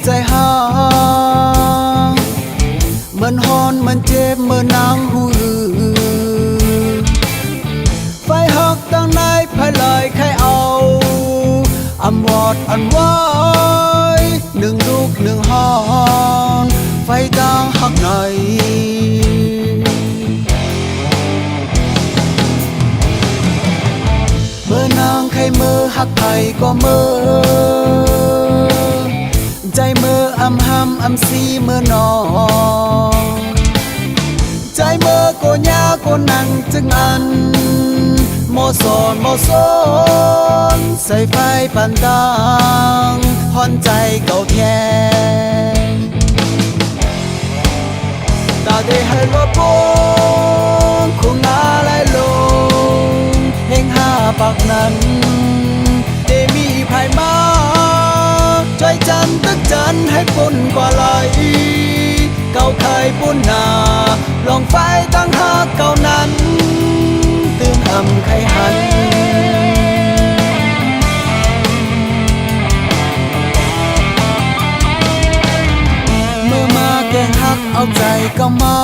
ใจหามันฮอนมันเจ็บเมื่อนางหูไฟหักตั้งในภายเลยใครเอาอำวอดอันไว้หนึ่งลูกหนึ่งห้องไฟตั้งหักในเมื่อนางใครเมื่อหักไผก็เมื่อใจเมื่ออำหำอำซีเมื่อนองใจเมื่อโกญาโกนังจึงอันโมสอนโมสอนใส่ไฟปันดังฮอนใจเก่าแท้ตาได้ให้รบปงคงนาไหลลงเฮงห้าปากนั้นได้มีภายมาใจจันตึกจันให้ปุ่นกว่าไหลเก่าเคยปุ่นนาลองไฟตั้งหาเก่านั้นตื่นอำไขหันเมื่อมาแกงหักเอาใจก็เมา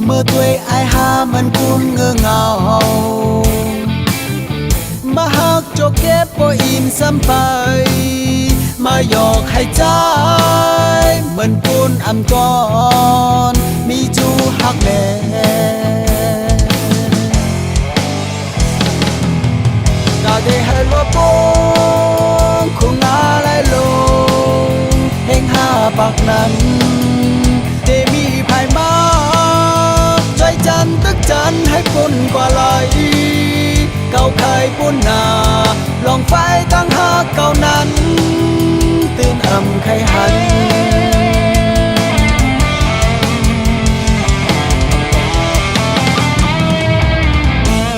เมื่อตัวไอหามันกุมเงือเงามาหักโจเก็บบ่อิ่มซ้ำไปมาหยอกให้ใจเหมือนปูนอำก่อนมีจูหักแน่ตาได้ให้รบปงคงนาไหลลงเฮงห้าปากนั้นได้มีภายมาใจจันตึกจันให้ปุ่นกว่าไหลเก่าเคยปุ่นนาลองไฟตั้งหาเก่านั้นตื่นอำไขหัน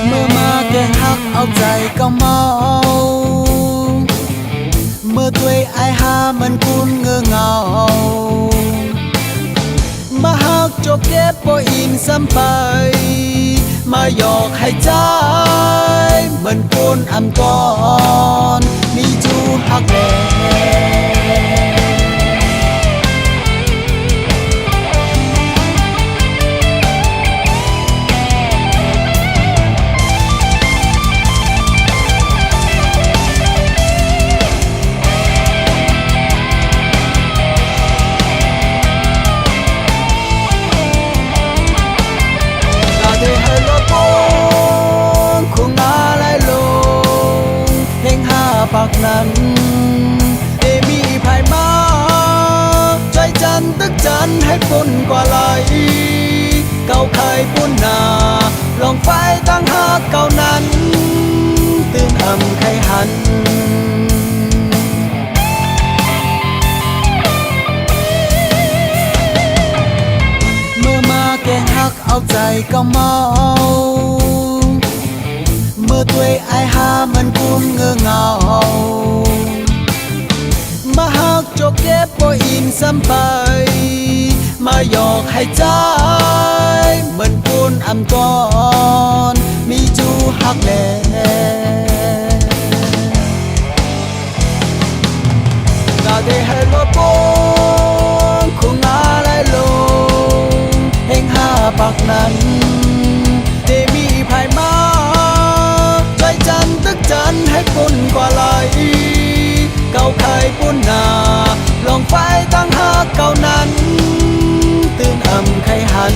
เมื่อมาแกงหักเอาใจก็เมาเมื่อตัวไอหามันกุนเงือเงามาหักโจเก็บบ่อิ่มซ้ำไปมาหยอกให้ใจเหมือนปูนอำก่อนมีจูหักแน่ปากนั้นเอมีภายมาใจจันตึกจันให้ปุ่นกว่าไหลเก่าเคยปุ่นนาลองไฟตั้งหาเก่านั้นตื่นอำไขหันเมื่อมาแกงหักเอาใจก็เมาเมื่อตัวไอหามันกุมเงือเงามาหักโจเก็บบ่อิ่มซ้ำไปมาหยอกให้ใจเหมือนปูนอำก่อนมีจูหักแน่ตาได้ให้รบปงคงนาไหลลงเฮงห้าปากนั้นได้มีภายมาใจจันตึกจันให้ปุ่นกว่าไหลเก่าเคยปุ่นนาลองไฟตั้งหาเก่านั้นตื่นอำไขหัน